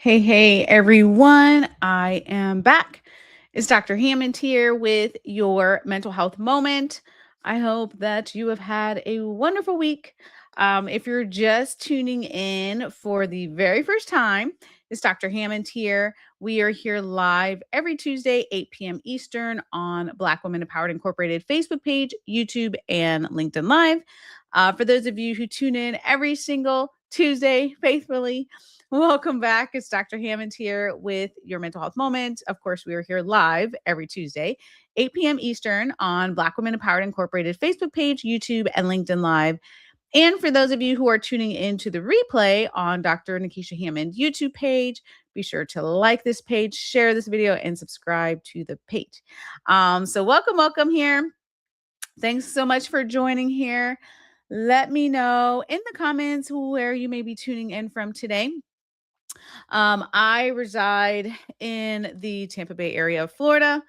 Hey, everyone. I am back. It's Dr. Hammond here with your mental health moment. I hope that you have had a wonderful week. If you're just tuning in for the very first time, it's Dr. Hammond here. We are here live every Tuesday, 8 p.m. Eastern on Black Women Empowered Incorporated Facebook page, YouTube, and LinkedIn Live. For those of you who tune in every single Tuesday faithfully, welcome back. It's Dr. Hammond here with your mental health moment. Of course, we are here live every Tuesday, 8 p.m. Eastern on Black Women Empowered Incorporated Facebook page, YouTube, and LinkedIn Live. And for those of you who are tuning into the replay on Dr. Nikisha Hammond YouTube page, be sure to like this page, share this video, and subscribe to the page. So welcome here. Thanks so much for joining here. Let me know in the comments where you may be tuning in from today. I reside in the Tampa Bay area of Florida,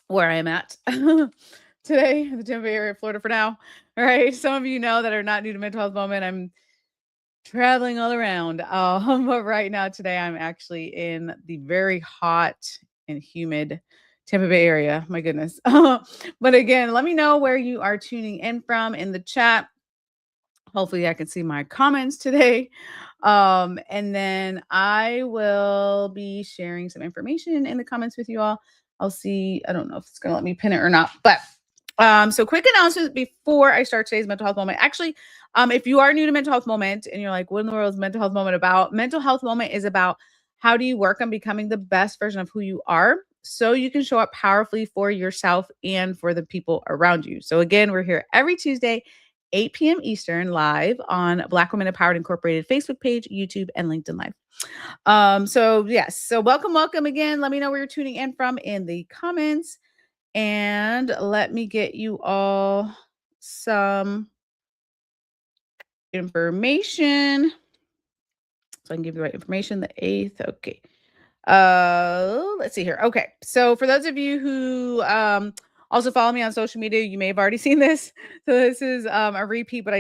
where I am at today, the Tampa Bay area of Florida for now. All right. Some of you know that are not new to Mental Health Moment. I'm traveling all around. But right now, today, I'm actually in the very hot and humid Tampa Bay area. My goodness. But again, let me know where you are tuning in from in the chat. Hopefully I can see my comments today. And then I will be sharing some information in the comments with you all. I'll see. I don't know if it's going to let me pin it or not, but so quick announcement before I start today's mental health moment. Actually, if you are new to mental health moment and you're like, what in the world is mental health moment about? Mental health moment is about how do you work on becoming the best version of who you are so you can show up powerfully for yourself and for the people around you. So again, we're here every Tuesday, 8 p.m. Eastern, live on Black Women Empowered Incorporated Facebook page, YouTube, and LinkedIn Live. So yes, so welcome again. Let me know where you're tuning in from in the comments, and let me get you all some information so I can give you the right information. The 8th, okay. Let's see here. Okay, so for those of you who also follow me on social media, you may have already seen this. So this is a repeat, but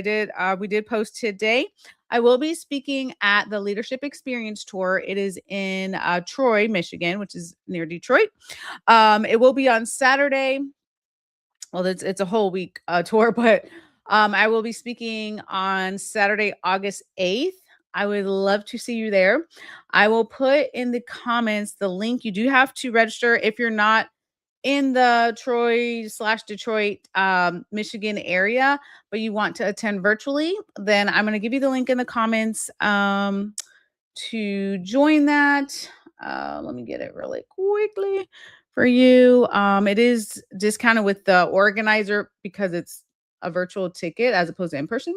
we did post today. I will be speaking at the Leadership Experience Tour. It is in Troy, Michigan, which is near Detroit. It will be on Saturday. Well, it's a whole week tour, but I will be speaking on Saturday, August 8th. I would love to see you there. I will put in the comments the link. You do have to register if you're not in the Troy/Detroit, Michigan area, but you want to attend virtually. Then I'm going to give you the link in the comments to join that. Let me get it really quickly for you. It is discounted with the organizer because it's a virtual ticket as opposed to in person.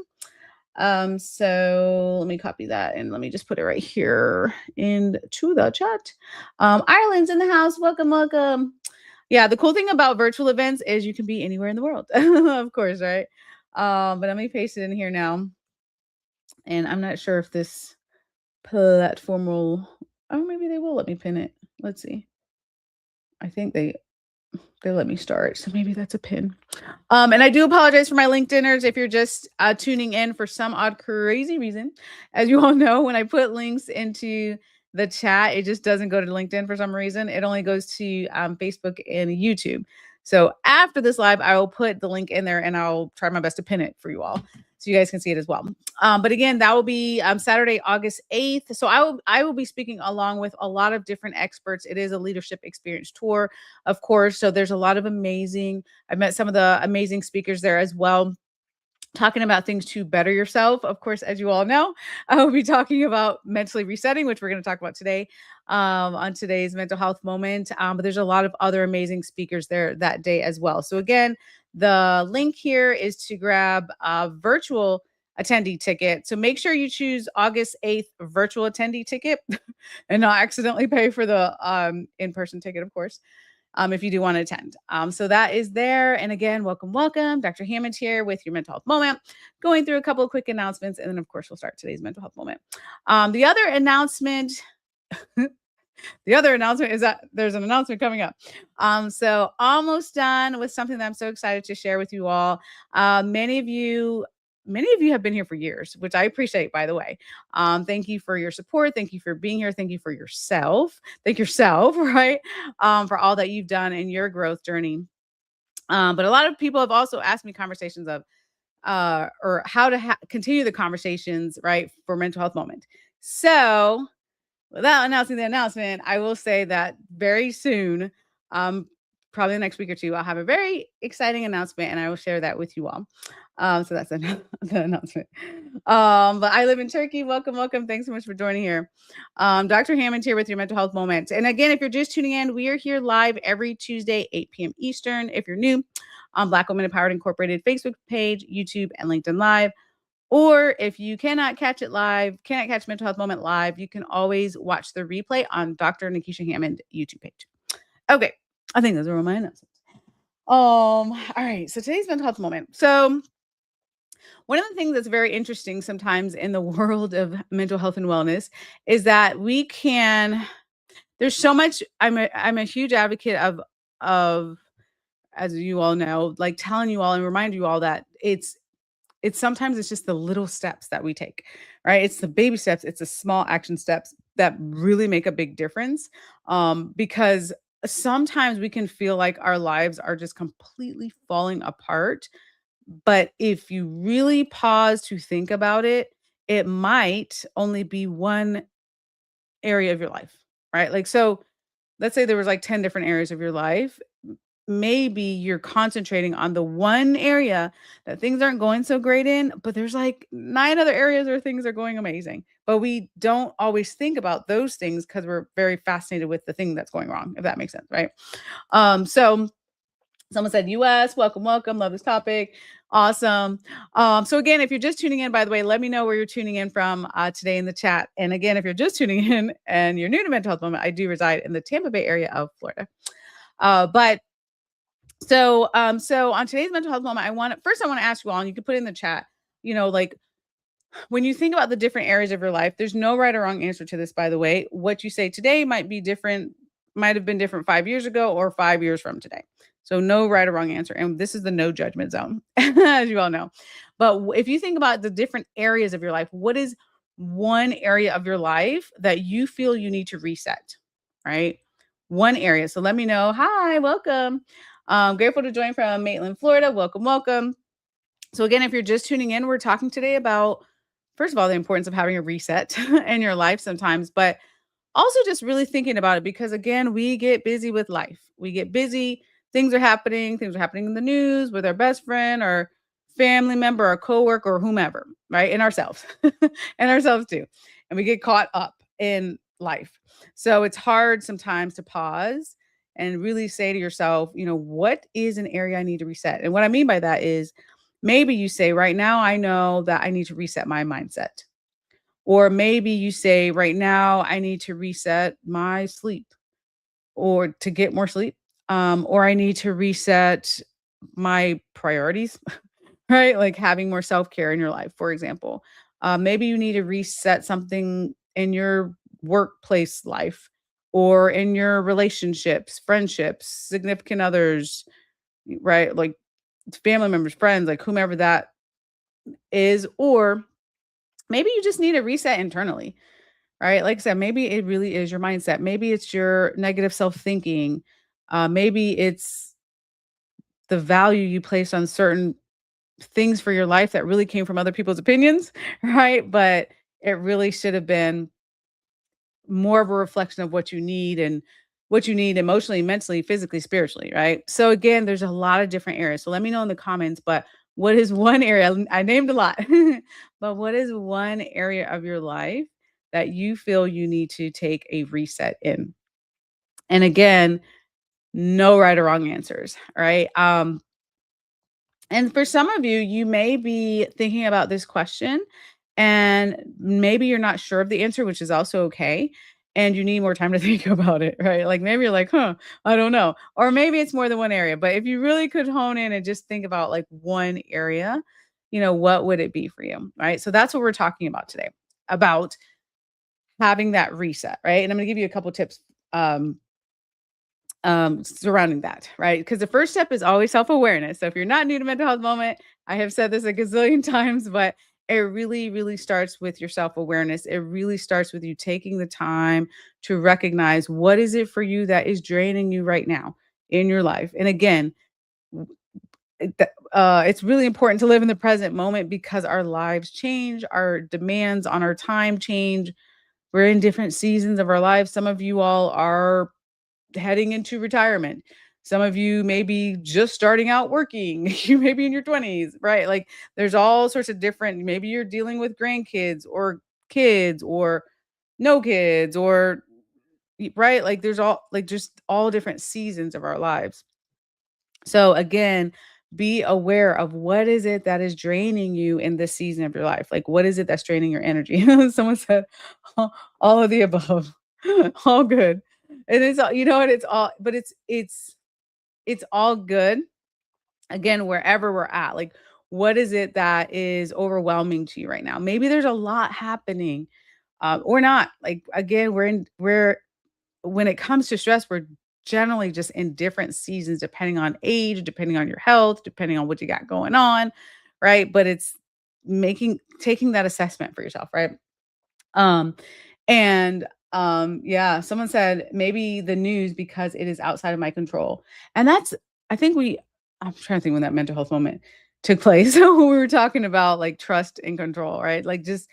So let me copy that and let me just put it right here into the chat. Ireland's in the house. Welcome. Yeah, the cool thing about virtual events is you can be anywhere in the world, of course, right? But let me paste it in here now. And I'm not sure if this platform will, oh, maybe they will let me pin it. Let's see. I think they let me start. So maybe that's a pin. And I do apologize for my LinkedIners if you're just tuning in for some odd, crazy reason. As you all know, when I put links into the chat, it just doesn't go to LinkedIn for some reason. It only goes to Facebook and YouTube. So after this live, I will put the link in there and I'll try my best to pin it for you all so you guys can see it as well. But again, that will be Saturday, August 8th. So I will be speaking along with a lot of different experts. It is a leadership experience tour, of course. So there's a lot of I've met some of the amazing speakers there as well, talking about things to better yourself. Of course, as you all know, I will be talking about mentally resetting, which we're going to talk about today on today's mental health moment. But there's a lot of other amazing speakers there that day as well. So again, the link here is to grab a virtual attendee ticket. So make sure you choose August 8th virtual attendee ticket and not accidentally pay for the in-person ticket, of course. If you do want to attend. So that is there. And again, welcome. Dr. Hammond here with your mental health moment, going through a couple of quick announcements. And then, of course, we'll start today's mental health moment. The other announcement is that there's an announcement coming up. So almost done with something that I'm so excited to share with you all. Many of you many of you have been here for years, which I appreciate, by the way. Thank you for your support. Thank you for being here. Thank you for yourself. Thank yourself, right? For all that you've done in your growth journey. But a lot of people have also asked me conversations of or how to continue the conversations, right, for mental health moment. So without announcing the announcement, I will say that very soon, probably the next week or two, I'll have a very exciting announcement and I will share that with you all. So that's the announcement. But I live in Turkey. Welcome, welcome. Thanks so much for joining here. Dr. Hammond here with your mental health moments. And again, if you're just tuning in, we are here live every Tuesday, 8 p.m. Eastern. If you're new, on Black Women Empowered Incorporated Facebook page, YouTube, and LinkedIn Live. Or if you cannot catch it live, cannot catch Mental Health Moment live, you can always watch the replay on Dr. Nikisha Hammond YouTube page. Okay, I think those are all my announcements. All right, so today's Mental Health Moment. So one of the things that's very interesting sometimes in the world of mental health and wellness is that we can. There's so much. I'm a huge advocate of, as you all know, like telling you all and remind you all that it's sometimes it's just the little steps that we take, right? It's the baby steps, it's the small action steps that really make a big difference. Because sometimes we can feel like our lives are just completely falling apart. But if you really pause to think about it, it might only be one area of your life, right? Like, so let's say there was like 10 different areas of your life. Maybe you're concentrating on the one area that things aren't going so great in, but there's like 9 other areas where things are going amazing. But we don't always think about those things because we're very fascinated with the thing that's going wrong, if that makes sense, right? So someone said US, welcome, welcome. Love this topic. Awesome. So again, if you're just tuning in, by the way, let me know where you're tuning in from today in the chat. And again, if you're just tuning in and you're new to Mental Health Moment, I do reside in the Tampa Bay area of Florida. But so on today's Mental Health Moment, I want to ask you all, and you can put it in the chat, like when you think about the different areas of your life, there's no right or wrong answer to this, by the way. What you say today might be different, might have been different 5 years ago or 5 years from today. So no right or wrong answer. And this is the no judgment zone, as you all know. But if you think about the different areas of your life, what is one area of your life that you feel you need to reset, right? One area. So let me know. Hi, welcome. Grateful to join from Maitland, Florida. Welcome, welcome. So again, if you're just tuning in, we're talking today about, first of all, the importance of having a reset in your life sometimes, but also just really thinking about it because again, we get busy with life. We get busy. Things are happening in the news with our best friend or family member or coworker or whomever, right? And ourselves and ourselves too. And we get caught up in life. So it's hard sometimes to pause and really say to yourself, what is an area I need to reset? And what I mean by that is maybe you say, right now, I know that I need to reset my mindset. Or maybe you say, right now, I need to reset my sleep or to get more sleep. Or I need to reset my priorities, right? Like having more self care in your life, for example. Maybe you need to reset something in your workplace life or in your relationships, friendships, significant others, right? Like family members, friends, like whomever that is. Or maybe you just need a reset internally, right? Like I said, maybe it really is your mindset. Maybe it's your negative self thinking. Maybe it's the value you place on certain things for your life that really came from other people's opinions, right? But it really should have been more of a reflection of what you need and what you need emotionally, mentally, physically, spiritually, right? So again, there's a lot of different areas. So let me know in the comments, but what is one area? I named a lot, but what is one area of your life that you feel you need to take a reset in? And again, no right or wrong answers, right? And for some of you, you may be thinking about this question and maybe you're not sure of the answer, which is also okay. And you need more time to think about it, right? Like maybe you're like, I don't know. Or maybe it's more than one area. But if you really could hone in and just think about like one area, what would it be for you? Right. So that's what we're talking about today, about having that reset, right? And I'm going to give you a couple tips surrounding that, right? Because the first step is always self-awareness. So if you're not new to Mental Health Moment, I have said this a gazillion times, but it really, really starts with your self-awareness. It really starts with you taking the time to recognize what is it for you that is draining you right now in your life. And again, it's really important to live in the present moment because our lives change, our demands on our time change. We're in different seasons of our lives. Some of you all are heading into retirement. Some of you may be just starting out working. You may be in your 20s, right? Like there's all sorts of different, maybe you're dealing with grandkids or kids or no kids or right? Like there's all like just all different seasons of our lives. So again, be aware of what is it that is draining you in this season of your life? Like what is it that's draining your energy? Someone said all of the above. All good. And it's all, you know what, it's all but it's all good. Again, wherever we're at. Like what is it that is overwhelming to you right now? Maybe there's a lot happening or not. Like again, we're when it comes to stress, we're generally just in different seasons depending on age, depending on your health, depending on what you got going on, right? But it's making taking that assessment for yourself, right? Um and yeah, someone said maybe the news because it is outside of my control. And that's I think we I'm trying to think when that mental health moment took place. So we were talking about like trust and control, right? Like just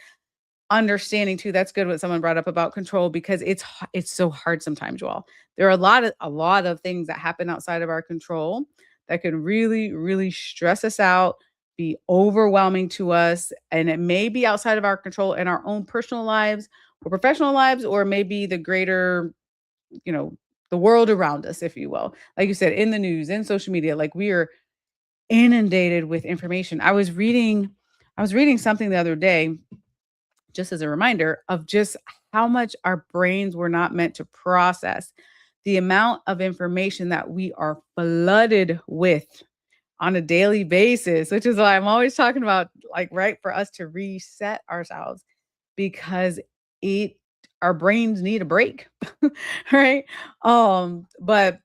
understanding too, that's good what someone brought up about control because it's so hard sometimes, you all. There are a lot of things that happen outside of our control that can really, really stress us out, be overwhelming to us, and it may be outside of our control in our own personal lives or professional lives, or maybe the greater, you know, the world around us, if you will. Like you said, in the news, in social media, like we are inundated with information. I was reading something the other day just as a reminder of just how much our brains were not meant to process the amount of information that we are flooded with on a daily basis, which is why I'm always talking about like right for us to reset ourselves because it our brains need a break. Right? But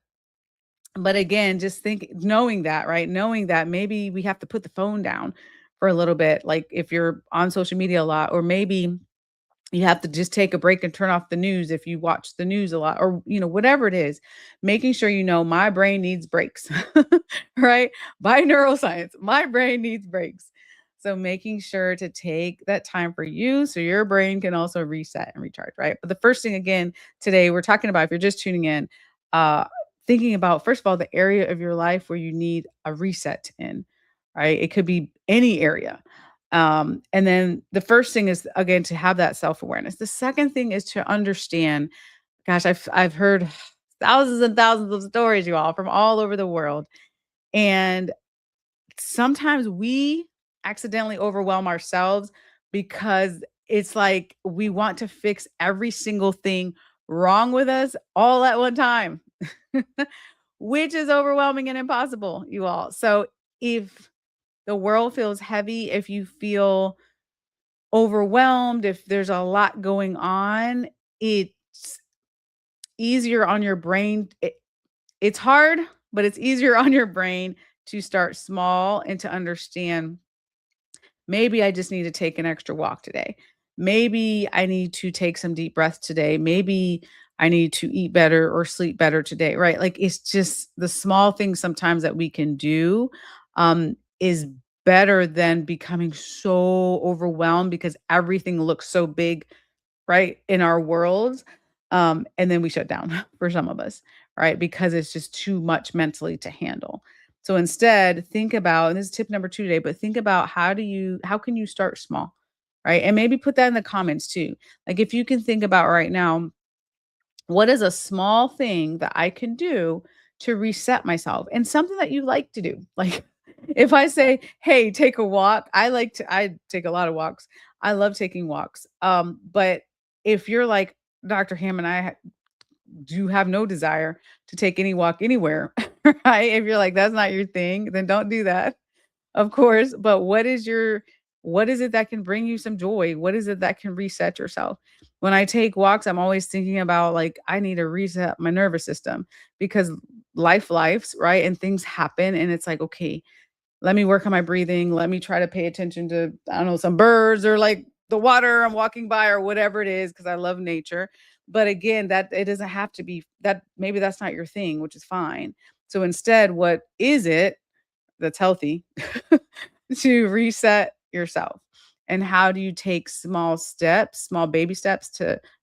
again, just think knowing that, right? Knowing that maybe we have to put the phone down for a little bit, like if you're on social media a lot, or maybe you have to just take a break and turn off the news if you watch the news a lot or, whatever it is. Making sure my brain needs breaks, right? By neuroscience, my brain needs breaks. So making sure to take that time for you so your brain can also reset and recharge, right? But the first thing again today we're talking about if you're just tuning in, uh thinking about first of all the area of your life where you need a reset in, right? It could be any area. And then the first thing is again to have that self-awareness. The second thing is to understand, gosh, I've heard thousands and thousands of stories, you all, from all over the world. And sometimes we accidentally overwhelm ourselves because it's like we want to fix every single thing wrong with us all at one time, which is overwhelming and impossible, you all. So if the world feels heavy, if you feel overwhelmed, if there's a lot going on, it's easier on your brain. It's hard, but it's easier on your brain to start small and to understand maybe I just need to take an extra walk today. Maybe I need to take some deep breaths today. Maybe I need to eat better or sleep better today, right? Like it's just the small things sometimes that we can do is better than becoming so overwhelmed because everything looks so big, right, in our worlds. And then we shut down for some of us, right? Because it's just too much mentally to handle. So instead, think about, and this is tip number 2 today, but think about how can you start small, right? And maybe put that in the comments too. Like if you can think about right now, what is a small thing that I can do to reset myself and something that you like to do? Like if I say, "Hey, take a walk." I take a lot of walks. I love taking walks. But if you're like Dr. Hammond, do have no desire to take any walk anywhere, right? If you're like that's not your thing, then don't do that. Of course, but what is it that can bring you some joy? What is it that can reset yourself? When I take walks, I'm always thinking about like I need to reset my nervous system because life's, right? And things happen and it's like, okay, let me work on my breathing. Let me try to pay attention to, I don't know, some birds or like the water I'm walking by or whatever it is, because I love nature. But again, that it doesn't have to be that. Maybe that's not your thing, which is fine. So instead, what is it that's healthy to reset yourself? And how do you take small steps, small baby steps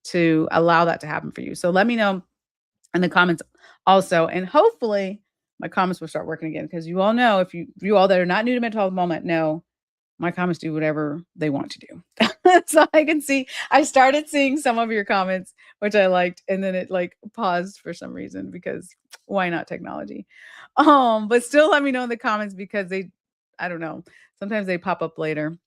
to allow that to happen for you? So let me know in the comments also. And hopefully my comments will start working again, because you all know, if you all that are not new to mental health moment know, my comments do whatever they want to do. So I can see I started seeing some of your comments, which I liked, and then it like paused for some reason, because why not technology? But still let me know in the comments, because they, I don't know, sometimes they pop up later.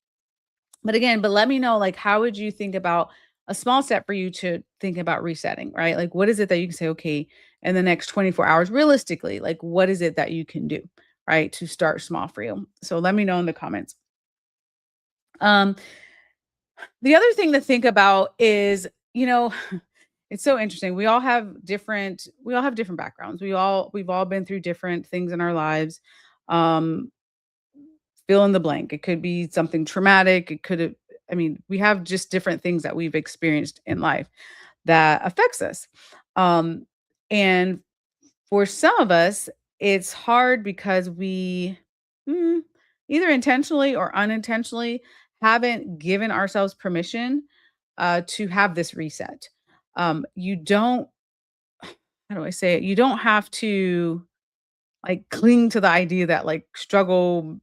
But again, but let me know, like, how would you think about a small step for you to think about resetting, right? Like, what is it that you can say, okay, in the next 24 hours, realistically, like, what is it that you can do, right, to start small for you? So let me know in the comments. Um, the other thing to think about is, you know, it's so interesting. We all have different backgrounds. We've all been through different things in our lives. Um, fill in the blank. It could be something traumatic. It could have, I mean, we have just different things that we've experienced in life that affects us. Um, and for some of us, it's hard because we mm, either intentionally or unintentionally haven't given ourselves permission to have this reset. You don't, how do I say it? You don't have to like cling to the idea that like struggle,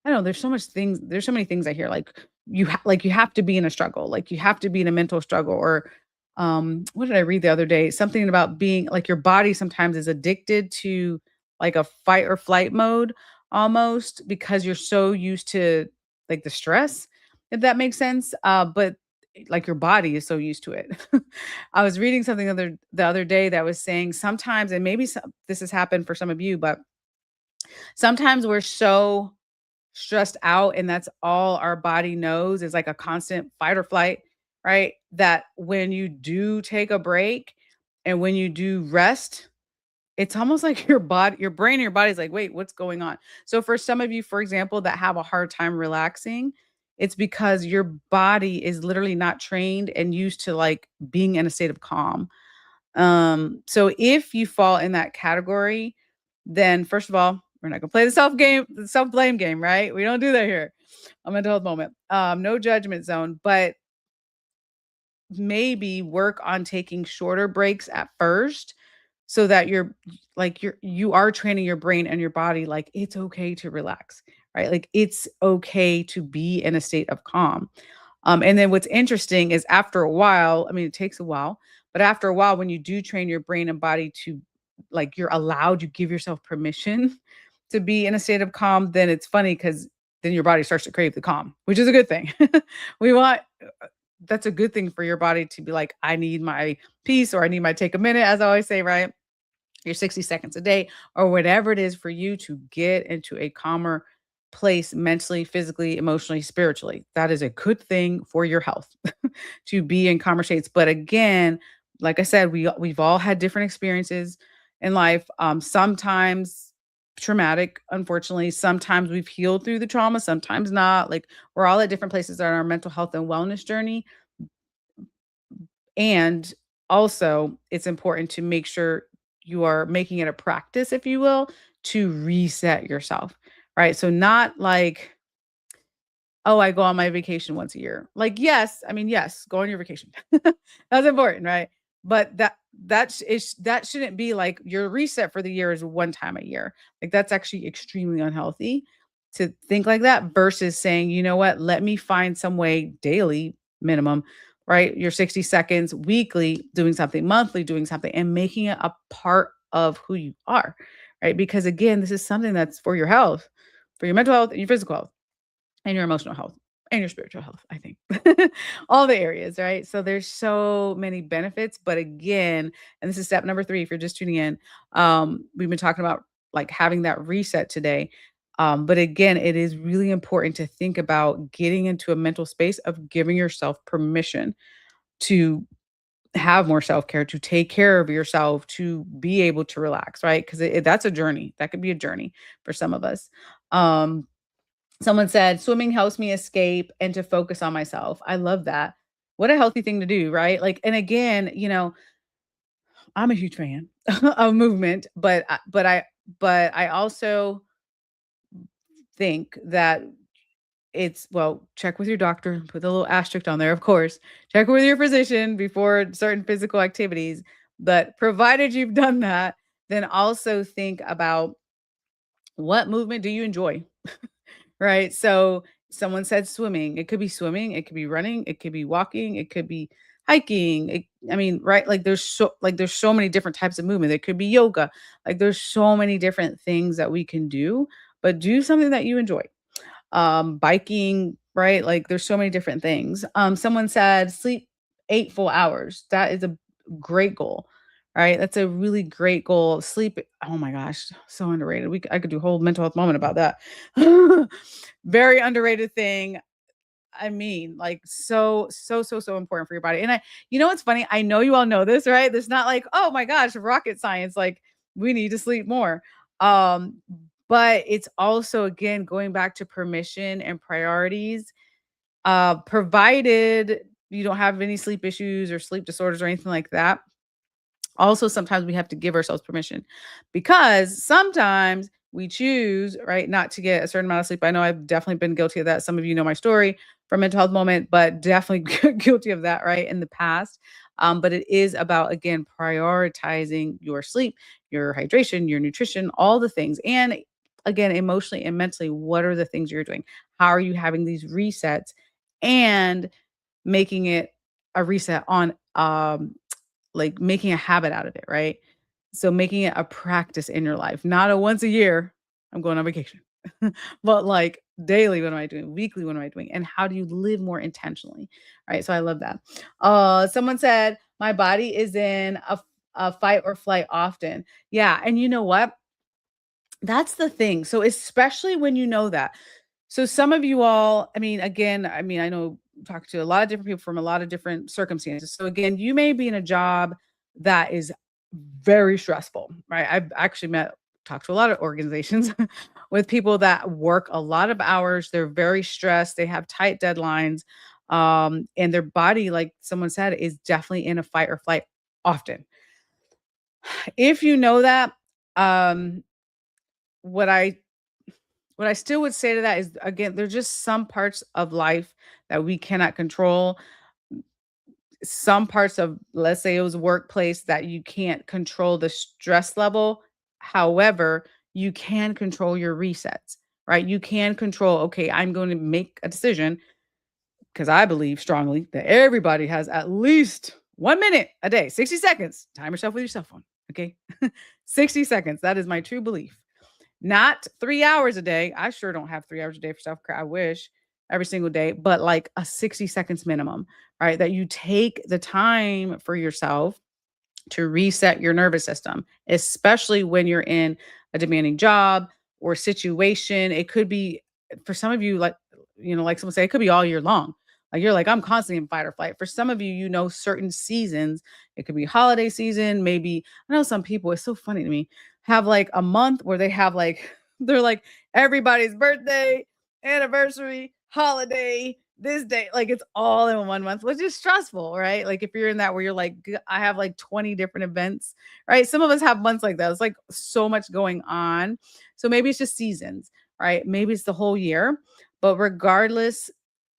I don't know, there's so many things I hear, like, you have to be in a struggle, like, you have to be in a mental struggle, or, what did I read the other day? Something about being like, your body sometimes is addicted to, like, a fight or flight mode almost, because you're so used to, like, the stress, if that makes sense, but, like, your body is so used to it. I was reading something the other day that was saying sometimes, and maybe this has happened for some of you, but sometimes we're so stressed out, and that's all our body knows is like a constant fight or flight, right? That when you do take a break and when you do rest, it's almost like your brain and your body's like, wait, what's going on? So for some of you, for example, that have a hard time relaxing, it's because your body is literally not trained and used to like being in a state of calm. So if you fall in that category, then first of all, we're not gonna play the self-blame game, right? We don't do that here. A mental health moment. No judgment zone, but maybe work on taking shorter breaks at first, so that you are training your brain and your body, like, it's okay to relax, right? Like, it's okay to be in a state of calm. And then what's interesting is, after a while, I mean, it takes a while, but after a while, when you do train your brain and body to, like, you give yourself permission to be in a state of calm, then it's funny, because then your body starts to crave the calm, which is a good thing. We want That's a good thing for your body to be like, I need my peace, or I need my take a minute, as I always say, right? Your 60 seconds a day, or whatever it is for you to get into a calmer place mentally, physically, emotionally, spiritually. That is a good thing for your health to be in calmer states. But again, like I said, we've all had different experiences in life. Sometimes traumatic, unfortunately. Sometimes we've healed through the trauma, sometimes not. Like, we're all at different places on our mental health and wellness journey. And also, it's important to make sure you are making it a practice, if you will, to reset yourself, right? So, not like, oh, I go on my vacation once a year. Like, yes, I mean, yes, go on your vacation. That's important, right? But that shouldn't be like your reset for the year is one time a year. Like, that's actually extremely unhealthy to think like that, versus saying, you know what, let me find some way daily minimum, right? Your 60 seconds weekly, doing something monthly, doing something, and making it a part of who you are, right? Because again, this is something that's for your health, for your mental health and your physical health and your emotional health and your spiritual health, I think. All the areas, right? So there's so many benefits, but again, and this is step number 3 if you're just tuning in, we've been talking about like having that reset today. But again, it is really important to think about getting into a mental space of giving yourself permission to have more self-care, to take care of yourself, to be able to relax, right? Because that's a journey. That could be a journey for some of us. Um, Someone said, swimming helps me escape and to focus on myself. I love that. What a healthy thing to do, right? Like, and again, I'm a huge fan of movement, but I also think that it's well, check with your doctor, put a little asterisk on there, of course. Check with your physician before certain physical activities. But provided you've done that, then also think about what movement do you enjoy? Right? So someone said swimming, it could be running, it could be walking, it could be hiking. I mean, right? There's so many different types of movement. There could be yoga. Like there's so many different things that we can do, but do something that you enjoy. Biking, right? Like there's so many different things. Someone said sleep 8 full hours. That is a great goal. Right? That's a really great goal. Sleep, oh my gosh, so underrated. I could do a whole mental health moment about that. Very underrated thing. I mean, like so important for your body. And what's funny? I know you all know this, right? There's not like, oh my gosh, rocket science. Like we need to sleep more. Um, but it's also again going back to permission and priorities. Provided you don't have any sleep issues or sleep disorders or anything like that, also sometimes we have to give ourselves permission because sometimes we choose right not to get a certain amount of sleep. I know I've definitely been guilty of that. Some of you know my story from mental health moment, but definitely guilty of that right in the past. But it is about again prioritizing your sleep, your hydration, your nutrition, all the things. And again, emotionally and mentally, what are the things you're doing? How are you having these resets and making it a reset on like making a habit out of it, right? So making it a practice in your life, not a once a year, I'm going on vacation, but like daily, what am I doing? Weekly, what am I doing? And how do you live more intentionally? Right. So I love that. Someone said, my body is in a fight or flight often. Yeah. And you know what? That's the thing. So especially when you know that. So some of you all, I mean, again, I know talk to a lot of different people from a lot of different circumstances. So again, you may be in a job that is very stressful, right? I've actually talked to a lot of organizations with people that work a lot of hours. They're very stressed. They have tight deadlines. And their body, like someone said, is definitely in a fight or flight often. If you know that, um, what I what I still would say to that is again, there's just some parts of life that we cannot control. Some parts of, let's say it was workplace that you can't control the stress level. However, you can control your resets, right? You can control, okay, I'm going to make a decision because I believe strongly that everybody has at least 1 minute a day, 60 seconds. Time yourself with your cell phone. Okay. 60 seconds. That is my true belief. Not 3 hours a day. I sure don't have 3 hours a day for self-care. I wish every single day, but like a 60 seconds minimum, right? That you take the time for yourself to reset your nervous system, especially when you're in a demanding job or situation. It could be for some of you, like someone say, it could be all year long. Like you're like, I'm constantly in fight or flight. For some of you, certain seasons, it could be holiday season. Maybe I know some people, it's so funny to me, have like a month where they have like, they're like everybody's birthday, anniversary, holiday, this day, like it's all in 1 month, which is stressful, right? Like if you're in that where you're like, I have like 20 different events, right? Some of us have months like that. It's like so much going on. So maybe it's just seasons, right? Maybe it's the whole year. But regardless,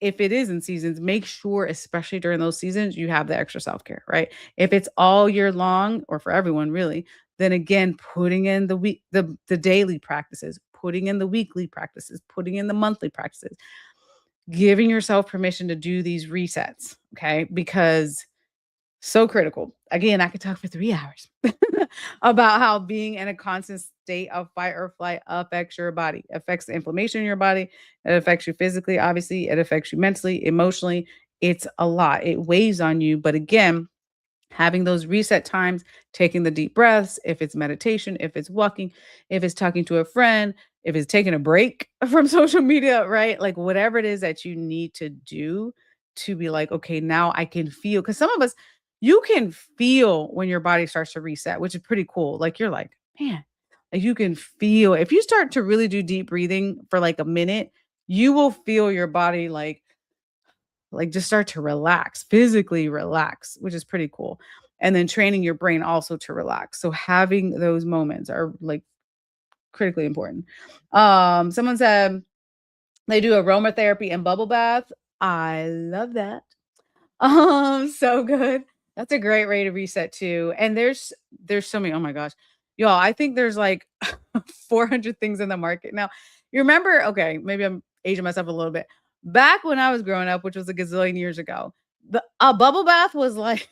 if it is in seasons, make sure, especially during those seasons, you have the extra self care, right? If it's all year long or for everyone really, then again, putting in the daily practices, putting in the weekly practices, putting in the monthly practices, giving yourself permission to do these resets, okay? Because so critical. Again, I could talk for 3 hours about how being in a constant state of fight or flight affects your body, affects the inflammation in your body, it affects you physically, obviously, it affects you mentally, emotionally. It's a lot. It weighs on you, but again, having those reset times, taking the deep breaths, if it's meditation, if it's walking, if it's talking to a friend, if it's taking a break from social media, right? Like whatever it is that you need to do to be like, okay, now I can feel. Because some of us, you can feel when your body starts to reset, which is pretty cool. Like you're like, man, Like you can feel if you start to really do deep breathing for like a minute, you will feel your body like just start to relax, physically relax, which is pretty cool. And then training your brain also to relax. So having those moments are like critically important. Someone said they do aromatherapy and bubble bath. I love that. So good. That's a great way to reset too. And there's so many, oh my gosh. Y'all, I think there's like 400 things in the market now. You remember, okay, maybe I'm aging myself a little bit. Back when I was growing up, which was a gazillion years ago, the a bubble bath was like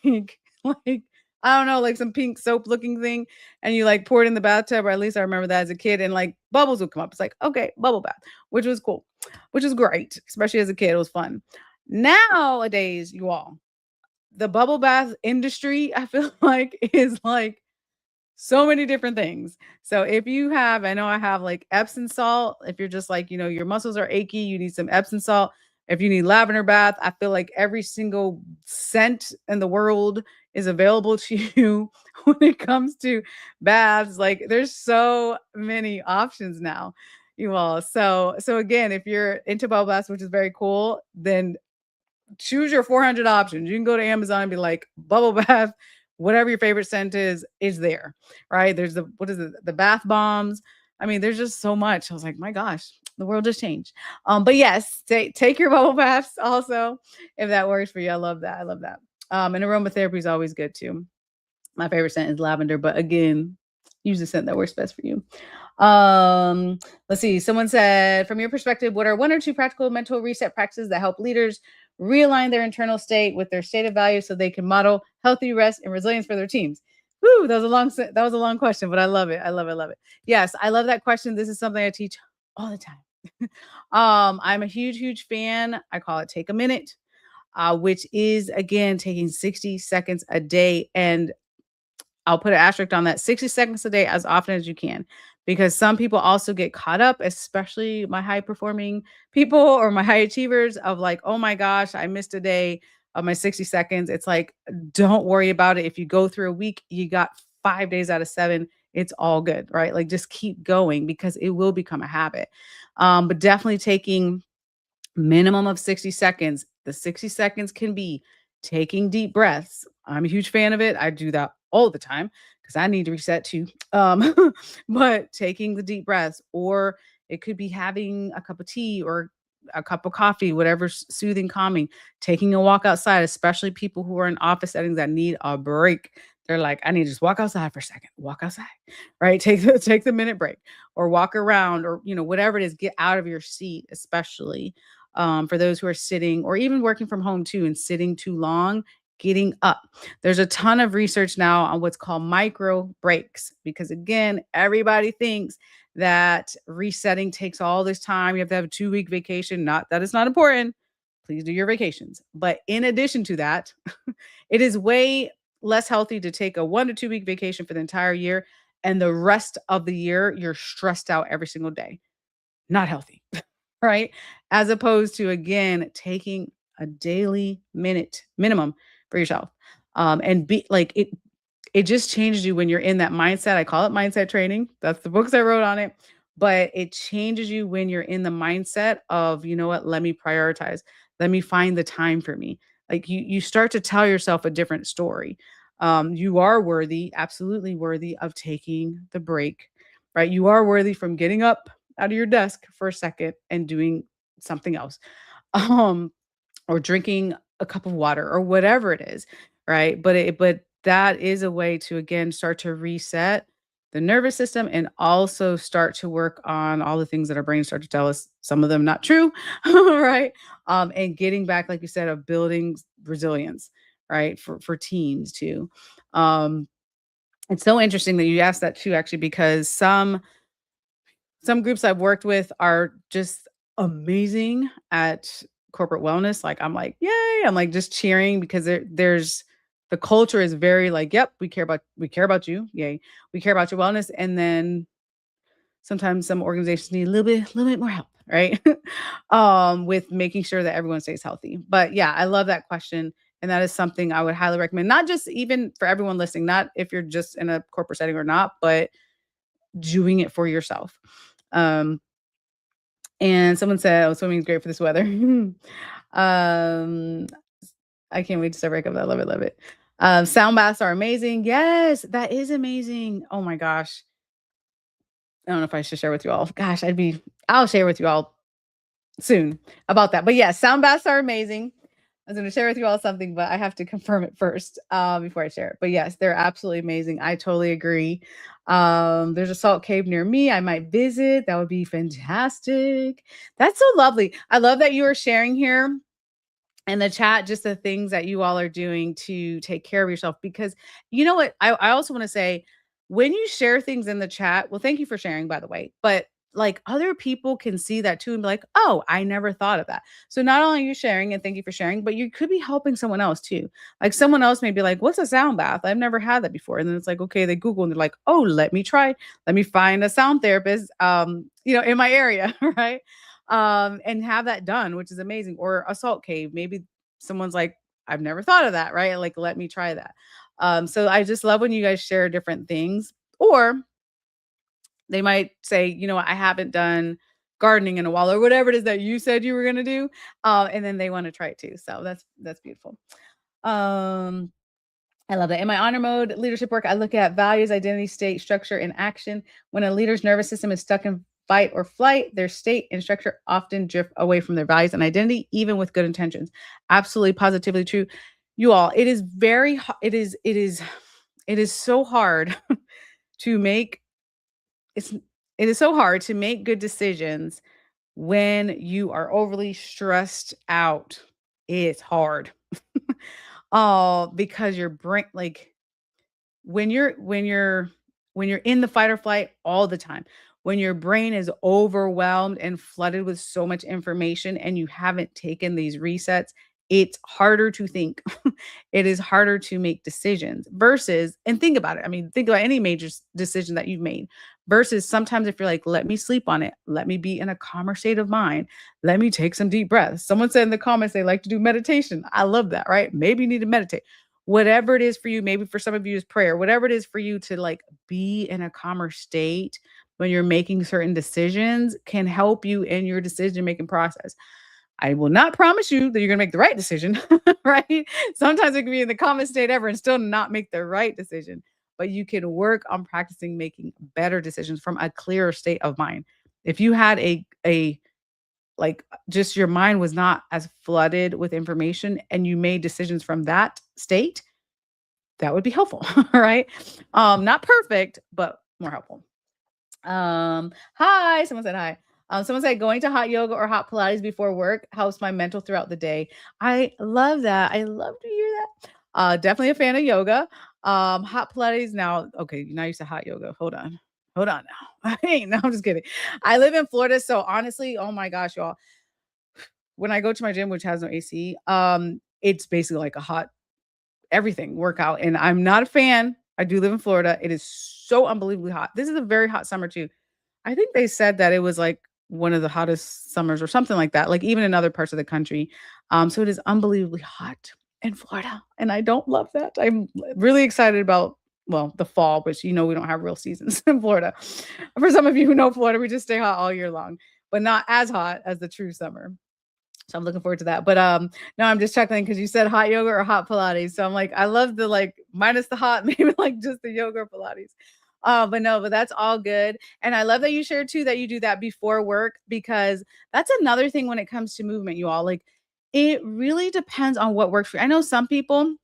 like I don't know, like some pink soap looking thing and you like pour it in the bathtub or at least I remember that as a kid and like bubbles would come up. It's like, okay, bubble bath, which was cool, which was great, especially as a kid. It was fun. Nowadays, you all, the bubble bath industry, I feel like is like so many different things. So if you have, I know I have like Epsom salt. If you're just like, your muscles are achy, you need some Epsom salt. If you need lavender bath, I feel like every single scent in the world is available to you when it comes to baths. Like there's so many options now, you all. So again, if you're into bubble baths, which is very cool, then choose your 400 options. You can go to Amazon and be like, bubble bath, whatever your favorite scent is there, right? There's what is it? The bath bombs. I mean, there's just so much. I was like, my gosh, the world just changed. But yes, take your bubble baths also if that works for you. I love that. I love that. And aromatherapy is always good too. My favorite scent is lavender, but again, use the scent that works best for you. Um, let's see. Someone said, from your perspective, what are one or two practical mental reset practices that help leaders realign their internal state with their state of value so they can model healthy rest and resilience for their teams? Woo, that was a long question, but I love it. I love it. Love it. Yes, I love that question. This is something I teach all the time. I'm a huge, huge fan. I call it take a minute, which is again taking 60 seconds a day. And I'll put an asterisk on that 60 seconds a day as often as you can because some people also get caught up, especially my high performing people or my high achievers of like, oh my gosh, I missed a day of my 60 seconds. It's like, don't worry about it. If you go through a week, you got 5 days out of 7. It's all good, right? Like just keep going because it will become a habit. But definitely taking minimum of 60 seconds. The 60 seconds can be taking deep breaths. I'm a huge fan of it. I do that all the time because I need to reset too. But taking the deep breaths, or it could be having a cup of tea or a cup of coffee, whatever's soothing, calming, taking a walk outside, especially people who are in office settings that need a break. They're like, I need to just walk outside for a second, walk outside, right? Take the minute break or walk around or, whatever it is, get out of your seat, especially for those who are sitting or even working from home too and sitting too long, getting up. There's a ton of research now on what's called micro breaks because, again, everybody thinks that resetting takes all this time. You have to have a 2-week vacation. Not that it's not important. Please do your vacations. But in addition to that, it is way less healthy to take a 1 to 2 week vacation for the entire year. And the rest of the year, you're stressed out every single day. Not healthy. Right? As opposed to, again, taking a daily minute minimum for yourself. And be like it just changes you when you're in that mindset. I call it mindset training. That's the books I wrote on it. But it changes you when you're in the mindset of, you know what, let me prioritize. Let me find the time for me. Like you start to tell yourself a different story. You are worthy, absolutely worthy of taking the break, right? You are worthy from getting up out of your desk for a second and doing something else. Um, or drinking a cup of water or whatever it is, right? But that is a way to again start to reset the nervous system and also start to work on all the things that our brains start to tell us, some of them not true, right? And getting back, like you said, of building resilience, right? For teams too. Um, it's so interesting that you asked that too, actually, because some groups I've worked with are just amazing at corporate wellness. Like, I'm like, "Yay." I'm, like, just cheering because there's the culture is very like, "Yep, we care about you. Yay. We care about your wellness." And then sometimes some organizations need a little bit more help, right? With making sure that everyone stays healthy. But yeah, I love that question. And that is something I would highly recommend, not just even for everyone listening, not if you're just in a corporate setting or not, but doing it for yourself. Um, and someone said, "Oh, swimming is great for this weather." um, I can't wait to start break up. I love it, love it. Sound baths are amazing. Yes, that is amazing. Oh my gosh. I don't know if I should share with you all. Gosh, I'll share with you all soon about that. But yeah, sound baths are amazing. I was going to share with you all something, but I have to confirm it first before I share it. But yes, they're absolutely amazing. I totally agree. There's a salt cave near me. I might visit. That would be fantastic. That's so lovely. I love that you are sharing here in the chat just the things that you all are doing to take care of yourself, because you know what, I also want to say, when you share things in the chat, well, thank you for sharing, by the way, but like other people can see that too and be like, oh, I never thought of that. So not only are you sharing, and thank you for sharing, but you could be helping someone else too. Like someone else may be like, what's a sound bath? I've never had that before. And then it's like, okay, they Google and they're like, oh, let me find a sound therapist in my area. Right. And have that done, which is amazing. Or a salt cave. Maybe someone's like, I've never thought of that, right? Like, let me try that. So I just love when you guys share different things. Or they might say, you know what, I haven't done gardening in a while, or whatever it is that you said you were gonna do. And then they want to try it too. So that's beautiful. Um I love that. In my honor mode leadership work, I look at values, identity, state, structure, and action. When a leader's nervous system is stuck in fight or flight, their state and structure often drift away from their values and identity, even with good intentions. Absolutely, positively true. You all, it is very, it is so hard to make. It's it is so hard to make good decisions when you are overly stressed out. It's hard. Oh, because your brain, like when you're when you're in the fight or flight all the time, when your brain is overwhelmed and flooded with so much information and you haven't taken these resets, it's harder to think. It is harder to make decisions versus, and think about it, I mean, think about any major decision that you've made, versus sometimes if you're like, let me sleep on it, let me be in a calmer state of mind, let me take some deep breaths. Someone said in the comments they like to do meditation. I love that, right? Maybe you need to meditate. Whatever it is for you, maybe for some of you is prayer, whatever it is for you to like be in a calmer state when you're making certain decisions can help you in your decision making process. I will not promise you that you're going to make the right decision, right? Sometimes it can be in the calmest state ever and still not make the right decision, but you can work on practicing making better decisions from a clearer state of mind. If you had a like just your mind was not as flooded with information and you made decisions from that state, that would be helpful, right? Not perfect, but more helpful. Hi, someone said hi. Someone said going to hot yoga or hot Pilates before work helps my mental throughout the day. I love that. I love to hear that. Definitely a fan of yoga. Hot Pilates now. Okay, now you said hot yoga. Hold on. Hold on now. Hey, no, I'm just kidding. I live in Florida, so honestly, oh my gosh, y'all. When I go to my gym, which has no AC, it's basically like a hot everything workout. And I'm not a fan. I do live in Florida. It is so unbelievably hot. This is a very hot summer too. I think they said that it was like one of the hottest summers or something like that, like even in other parts of the country. So it is unbelievably hot in Florida. And I don't love that. I'm really excited about, well, the fall, which we don't have real seasons in Florida. For some of you who know Florida, we just stay hot all year long, but not as hot as the true summer. So I'm looking forward to that. But no, I'm just chuckling because you said hot yoga or hot Pilates. So I'm like, I love the like minus the hot, maybe like just the yoga or Pilates. But no, but that's all good. And I love that you shared too that you do that before work, because that's another thing when it comes to movement, you all. Like it really depends on what works for you. I know some people,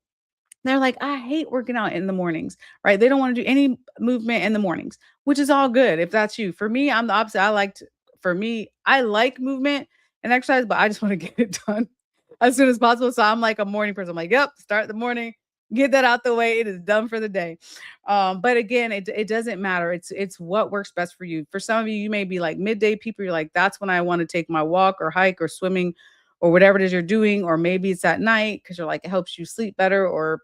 they're like, I hate working out in the mornings, right? They don't want to do any movement in the mornings, which is all good if that's you. For me, I'm the opposite. For me, I like movement and exercise, but I just want to get it done as soon as possible. So I'm like a morning person. I'm like, yep, start the morning, get that out the way. It is done for the day. But again, it doesn't matter. It's what works best for you. For some of you, you may be like midday people. You're like, that's when I want to take my walk or hike or swimming or whatever it is you're doing. Or maybe it's at night because you're like, it helps you sleep better. Or,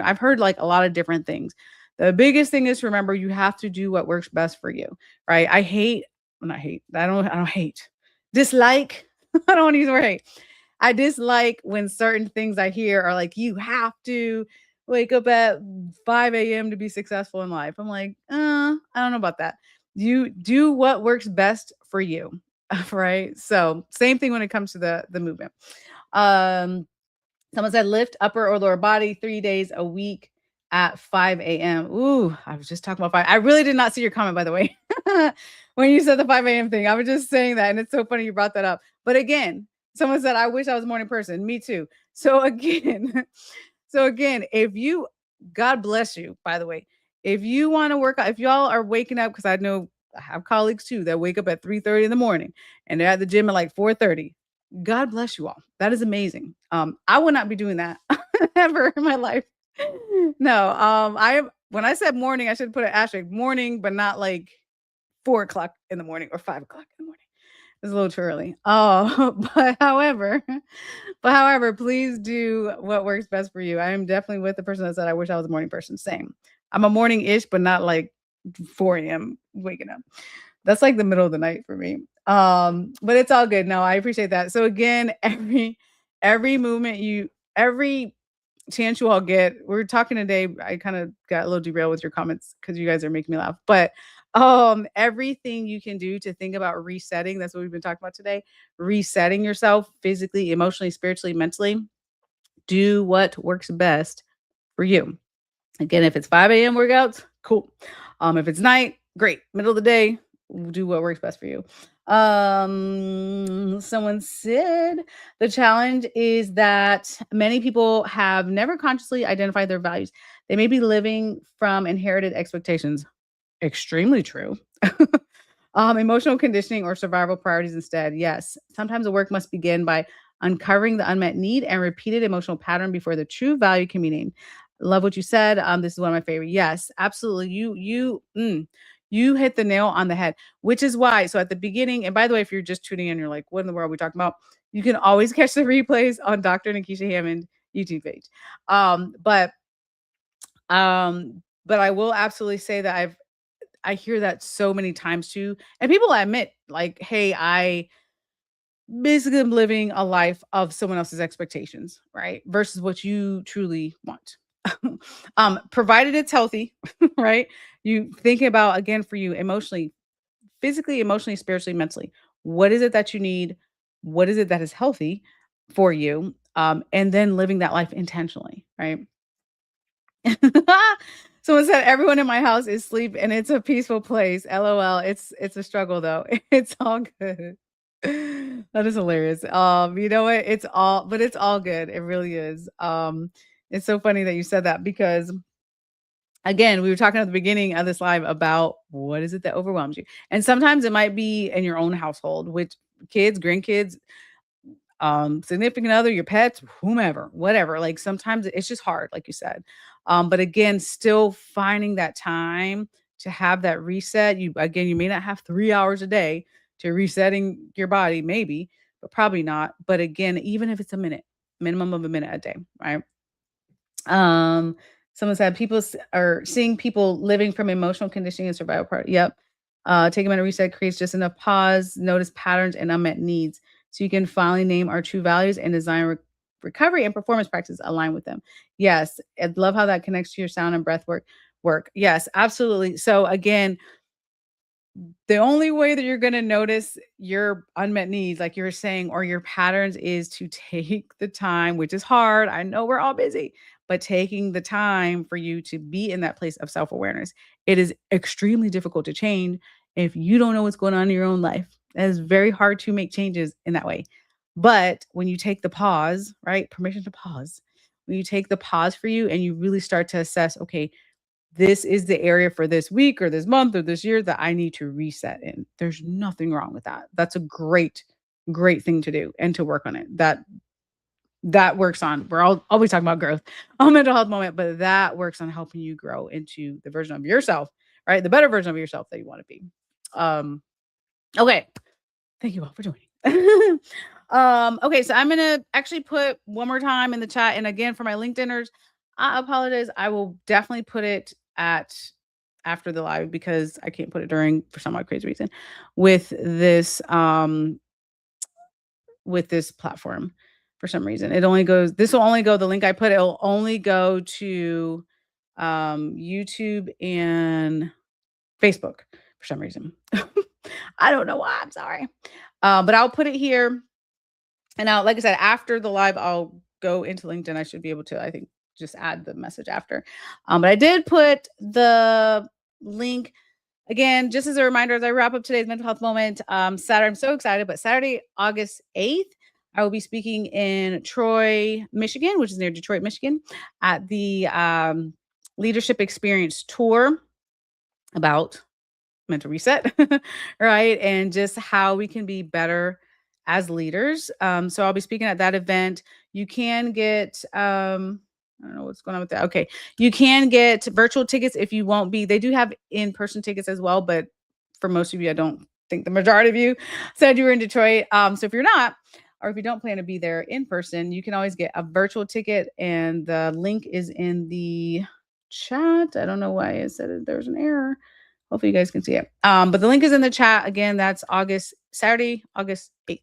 I've heard like a lot of different things. The biggest thing is, remember, you have to do what works best for you, right? Not hate. I don't hate. Dislike. I don't want to use the word hate. I dislike when certain things I hear are like, you have to wake up at 5 a.m. to be successful in life. I'm like, I don't know about that. You do what works best for you, right? So, same thing when it comes to the movement. Um, Someone said lift upper or lower body 3 days a week at 5 a.m. Ooh, I was just talking about 5. I really did not see your comment, by the way, when you said the 5 a.m. thing. I was just saying that, and it's so funny you brought that up. But again, someone said, I wish I was a morning person. Me too. So again, so again, if you, God bless you, by the way, if you want to work out, if y'all are waking up, because I know I have colleagues too that wake up at 3:30 in the morning and they're at the gym at like 4:30. God bless you all. That is amazing. I would not be doing that ever in my life. No, I when I said morning, I should put an asterisk morning, but not like 4 o'clock in the morning or 5 o'clock in the morning. It's a little too early. Oh, but however, please do what works best for you. I am definitely with the person that said I wish I was a morning person. Same. I'm a morning-ish, but not like 4 a.m. waking up. That's like the middle of the night for me. But it's all good. No, I appreciate that. So again, every movement every chance you all get, we're talking today. I kind of got a little derailed with your comments because you guys are making me laugh. But everything you can do to think about resetting, that's what we've been talking about today. Resetting yourself physically, emotionally, spiritually, mentally. Do what works best for you. Again, if it's 5 a.m. workouts, cool. If it's night, great. Middle of the day, do what works best for you. Someone said the challenge is that many people have never consciously identified their values. They may be living from inherited expectations. Extremely true. Emotional conditioning or survival priorities instead. Yes. Sometimes the work must begin by uncovering the unmet need and repeated emotional pattern before the true value can be named. Love what you said. This is one of my favorite. Yes, absolutely. You hit the nail on the head, which is why. So at the beginning, and by the way, if you're just tuning in, you're like, what in the world are we talking about? You can always catch the replays on Dr. Nikisha Hammond YouTube page. But I will absolutely say that I hear that so many times too. And people admit, like, hey, I basically am living a life of someone else's expectations, right? Versus what you truly want. Provided it's healthy, right? You thinking about again for you emotionally, physically, emotionally, spiritually, mentally. What is it that you need? What is it that is healthy for you? And then living that life intentionally, right? Someone said everyone in my house is asleep and it's a peaceful place. LOL. It's a struggle though. It's all good. That is hilarious. You know what? It's all good. It really is. It's so funny that you said that because again, we were talking at the beginning of this live about what is it that overwhelms you. And sometimes it might be in your own household, which kids, grandkids, significant other, your pets, whomever, whatever. Like sometimes it's just hard, like you said. But again, still finding that time to have that reset. You may not have 3 hours a day to resetting your body, maybe, but probably not. But again, even if it's a minute, minimum of a minute a day, right? Um, Someone said are seeing people living from emotional conditioning and survival part. Yep. Take a minute reset creates just enough pause, notice patterns and unmet needs. So you can finally name our true values and design recovery and performance practices align with them. Yes. I love how that connects to your sound and breath work. Yes, absolutely. So again, the only way that you're gonna notice your unmet needs, like you were saying, or your patterns is to take the time, which is hard. I know we're all busy, but taking the time for you to be in that place of self-awareness. It is extremely difficult to change if you don't know what's going on in your own life. It is very hard to make changes in that way. But when you take the pause, right? Permission to pause. When you take the pause for you and you really start to assess, okay, this is the area for this week or this month or this year that I need to reset in. There's nothing wrong with that. That's a great thing to do and to work on it. That works on we're all always talking about growth on mental health moment, but that works on helping you grow into the version of yourself, right? The better version of yourself that you want to be. Um, okay. Thank you all for joining. Okay, so I'm gonna actually put one more time in the chat. And again, for my LinkedIners, I apologize. I will definitely put it at after the live because I can't put it during for some odd crazy reason with this platform for some reason. This will only go the link I put, it'll only go to YouTube and Facebook for some reason. I don't know why. I'm sorry. But I'll put it here. And now, like I said, after the live, I'll go into LinkedIn. I should be able to, I think, just add the message after. But I did put the link again, just as a reminder, as I wrap up today's mental health moment. Saturday, I'm so excited, but Saturday, August 8th, I will be speaking in Troy, Michigan, which is near Detroit, Michigan, at the Leadership Experience Tour about mental reset, right? And just how we can be better as leaders. So I'll be speaking at that event. You can get, I don't know what's going on with that. Okay. You can get virtual tickets if you won't be. They do have in-person tickets as well, but for most of you, I don't think the majority of you said you were in Detroit. So if you're not, or if you don't plan to be there in person, you can always get a virtual ticket, and the link is in the chat. I don't know why it said there's an error. Hopefully you guys can see it. But the link is in the chat. Again, that's Saturday, August 8th.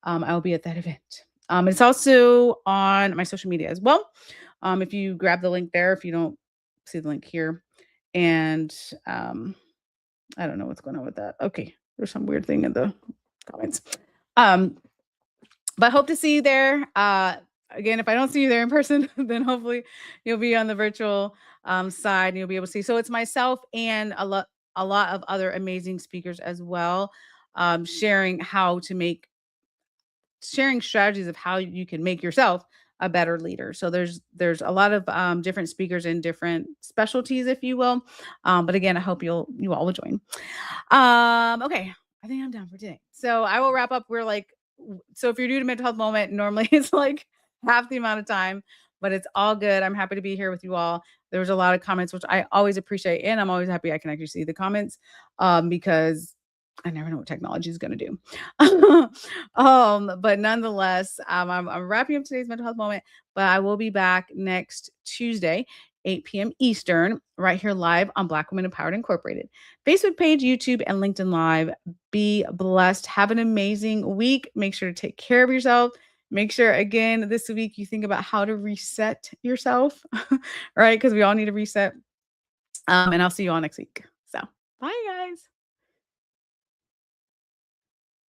I will be at that event. It's also on my social media as well. If you grab the link there, if you don't see the link here. And I don't know what's going on with that. Okay, there's some weird thing in the comments. But hope to see you there. Again, if I don't see you there in person, then hopefully you'll be on the virtual side and you'll be able to see. So it's myself and a lot of other amazing speakers as well, sharing strategies of how you can make yourself a better leader. So there's a lot of different speakers in different specialties, if you will. But again, I hope you all will join. Okay, I think I'm done for today. So I will wrap up. So if you're new to mental health moment, normally it's like half the amount of time, but it's all good. I'm happy to be here with you all. There was a lot of comments, which I always appreciate, and I'm always happy I can actually see the comments because I never know what technology is going to do. But nonetheless, I'm wrapping up today's mental health moment, but I will be back next Tuesday, 8 p.m. Eastern, right here live on Black Women Empowered Incorporated. Facebook page, YouTube, and LinkedIn Live. Be blessed. Have an amazing week. Make sure to take care of yourself. Make sure, again, this week you think about how to reset yourself, right? Because we all need to reset. And I'll see you all next week. So bye, guys.